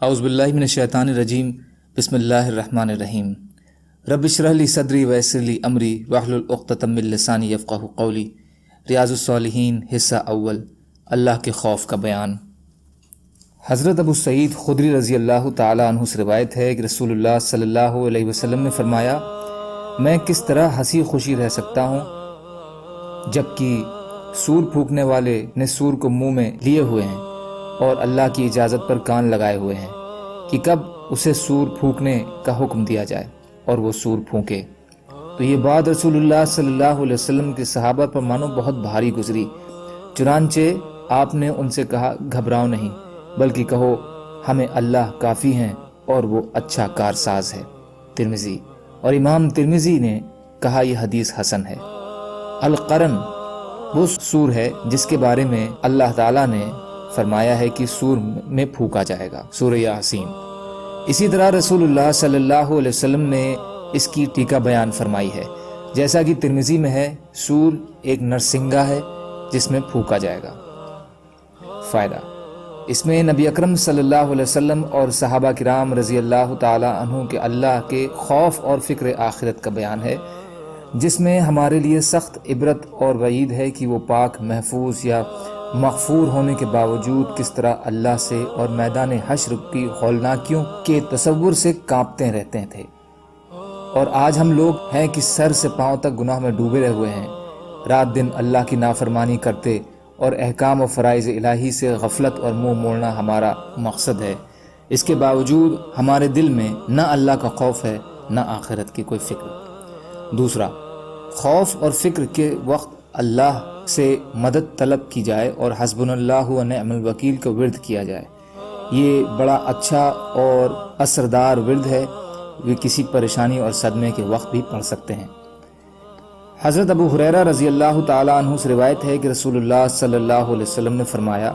اعوذ باللہ من الشیطان الرجیم بسم اللہ الرحمن الرحیم رب اشرح لی صدری ویسر لی امری واحلل عقدۃ من لسانی یفقہوا قولی۔ ریاض الصالحین حصہ اول، اللہ کے خوف کا بیان۔ حضرت ابو سعید خدری رضی اللہ تعالیٰ عنہ سے روایت ہے کہ رسول اللہ صلی اللہ علیہ وسلم نے فرمایا، میں کس طرح ہنسی خوشی رہ سکتا ہوں جبکہ سور پھونکنے والے نے سور کو منہ میں لیے ہوئے ہیں اور اللہ کی اجازت پر کان لگائے ہوئے ہیں کہ کب اسے سور پھونکنے کا حکم دیا جائے اور وہ سور پھونکے۔ تو یہ بات رسول اللہ صلی اللہ علیہ وسلم کے صحابہ پر مانو بہت بھاری گزری، چنانچہ آپ نے ان سے کہا، گھبراؤ نہیں بلکہ کہو ہمیں اللہ کافی ہیں اور وہ اچھا کارساز ہے۔ ترمذی۔ اور امام ترمذی نے کہا یہ حدیث حسن ہے۔ القرن وہ سور ہے جس کے بارے میں اللہ تعالیٰ نے فرمایا ہے کہ سور میں پھونکا جائے گا، سورہ یاسین۔ اسی طرح رسول اللہ صلی اللہ علیہ وسلم نے اس کی ٹیکہ بیان فرمائی ہے، جیسا کہ ترمذی میں ہے، سور ایک نرسنگا ہے جس میں پھونکا جائے گا۔ فائدہ، اس میں نبی اکرم صلی اللہ علیہ وسلم اور صحابہ کرام رضی اللہ تعالی عنہ کے اللہ کے خوف اور فکر آخرت کا بیان ہے، جس میں ہمارے لیے سخت عبرت اور وعید ہے کہ وہ پاک، محفوظ یا مغفور ہونے کے باوجود کس طرح اللہ سے اور میدان حشر کی ہولناکیوں کے تصور سے کانپتے رہتے تھے۔ اور آج ہم لوگ ہیں کہ سر سے پاؤں تک گناہ میں ڈوبے رہے ہوئے ہیں، رات دن اللہ کی نافرمانی کرتے اور احکام و فرائض الہی سے غفلت اور منہ موڑنا ہمارا مقصد ہے۔ اس کے باوجود ہمارے دل میں نہ اللہ کا خوف ہے نہ آخرت کی کوئی فکر۔ دوسرا، خوف اور فکر کے وقت اللہ سے مدد طلب کی جائے اور حسبنا اللہ و نعم الوکیل کو ورد کیا جائے۔ یہ بڑا اچھا اور اثردار ورد ہے، وہ کسی پریشانی اور صدمے کے وقت بھی پڑھ سکتے ہیں۔ حضرت ابو ہریرہ رضی اللہ تعالیٰ عنہ سے روایت ہے کہ رسول اللہ صلی اللہ علیہ وسلم نے فرمایا،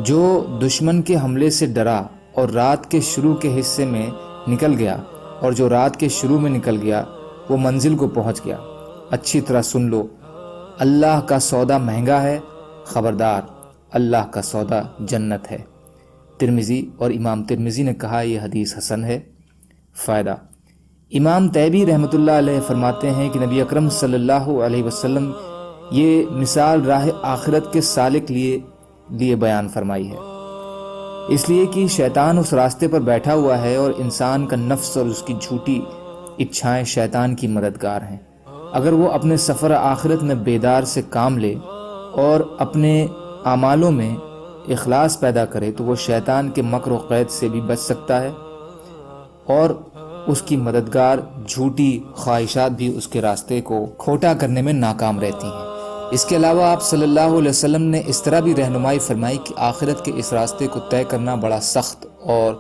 جو دشمن کے حملے سے ڈرا اور رات کے شروع کے حصے میں نکل گیا، اور جو رات کے شروع میں نکل گیا وہ منزل کو پہنچ گیا۔ اچھی طرح سن لو، اللہ کا سودا مہنگا ہے، خبردار، اللہ کا سودا جنت ہے۔ ترمذی۔ اور امام ترمذی نے کہا یہ حدیث حسن ہے۔ فائدہ، امام طیبی رحمۃ اللہ علیہ فرماتے ہیں کہ نبی اکرم صلی اللہ علیہ وسلم یہ مثال راہ آخرت کے سالک لیے بیان فرمائی ہے، اس لیے کہ شیطان اس راستے پر بیٹھا ہوا ہے اور انسان کا نفس اور اس کی جھوٹی اچھائیں شیطان کی مددگار ہیں۔ اگر وہ اپنے سفر آخرت میں بیدار سے کام لے اور اپنے اعمالوں میں اخلاص پیدا کرے تو وہ شیطان کے مکر و قید سے بھی بچ سکتا ہے، اور اس کی مددگار جھوٹی خواہشات بھی اس کے راستے کو کھوٹا کرنے میں ناکام رہتی ہیں۔ اس کے علاوہ آپ صلی اللہ علیہ وسلم نے اس طرح بھی رہنمائی فرمائی کہ آخرت کے اس راستے کو طے کرنا بڑا سخت اور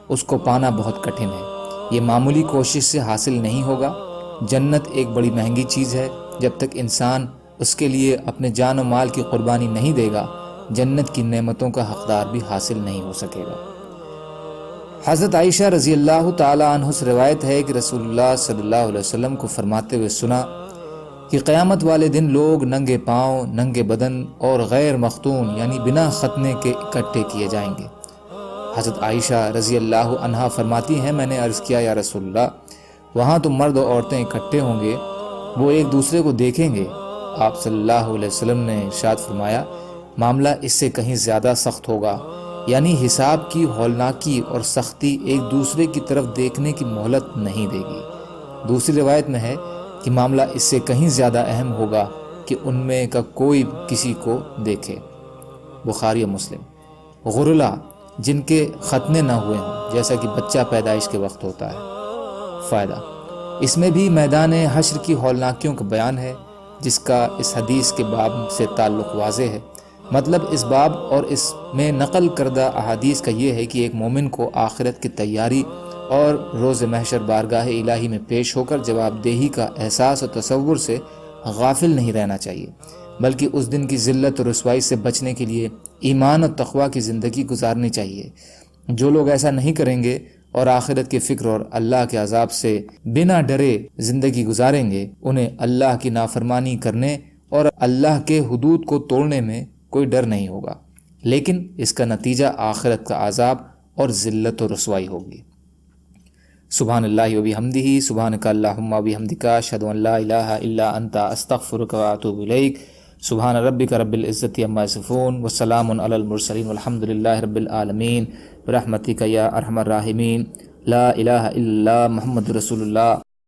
اس کو پانا بہت کٹھن ہے۔ یہ معمولی کوشش سے حاصل نہیں ہوگا۔ جنت ایک بڑی مہنگی چیز ہے، جب تک انسان اس کے لیے اپنے جان و مال کی قربانی نہیں دے گا، جنت کی نعمتوں کا حقدار بھی حاصل نہیں ہو سکے گا۔ حضرت عائشہ رضی اللہ تعالی عنہ سے روایت ہے کہ رسول اللہ صلی اللہ علیہ وسلم کو فرماتے ہوئے سنا کہ قیامت والے دن لوگ ننگے پاؤں، ننگے بدن اور غیر مختون یعنی بنا ختنے کے اکٹھے کیے جائیں گے۔ حضرت عائشہ رضی اللہ عنہا فرماتی ہیں، میں نے عرض کیا، یا رسول اللہ، وہاں تو مرد و عورتیں اکٹھے ہوں گے، وہ ایک دوسرے کو دیکھیں گے۔ آپ صلی اللہ علیہ وسلم نے ارشاد فرمایا، معاملہ اس سے کہیں زیادہ سخت ہوگا، یعنی حساب کی ہولناکی اور سختی ایک دوسرے کی طرف دیکھنے کی مہلت نہیں دے گی۔ دوسری روایت میں ہے کہ معاملہ اس سے کہیں زیادہ اہم ہوگا کہ ان میں کا کوئی کسی کو دیکھے۔ بخاری و مسلم۔ غرلا، جن کے ختنے نہ ہوئے ہوں، جیسا کہ بچہ پیدائش کے وقت ہوتا ہے۔ فائدہ، اس میں بھی میدان حشر کی ہولناکیوں کا بیان ہے، جس کا اس حدیث کے باب سے تعلق واضح ہے۔ مطلب اس باب اور اس میں نقل کردہ احادیث کا یہ ہے کہ ایک مومن کو آخرت کی تیاری اور روز محشر بارگاہ الہی میں پیش ہو کر جواب دہی کا احساس اور تصور سے غافل نہیں رہنا چاہیے، بلکہ اس دن کی ذلت اور رسوائی سے بچنے کے لیے ایمان اور تقوی کی زندگی گزارنی چاہیے۔ جو لوگ ایسا نہیں کریں گے اور آخرت کی فکر اور اللہ کے عذاب سے بنا ڈرے زندگی گزاریں گے، انہیں اللہ کی نافرمانی کرنے اور اللہ کے حدود کو توڑنے میں کوئی ڈر نہیں ہوگا، لیکن اس کا نتیجہ آخرت کا عذاب اور ذلت و رسوائی ہوگی۔ سبحان اللہ و بحمدہ، سبحانک اللہم و بحمدک، اشہد ان لا الہ الا انت، استغفرک و اتوب الیک۔ سبحان ربک رب العزت عما یصفون، وسلام علی المرسلین، والحمد للہ رب العالمین، برحمتک یا ارحم الراحمین، لا الہ الا اللہ محمد رسول اللہ۔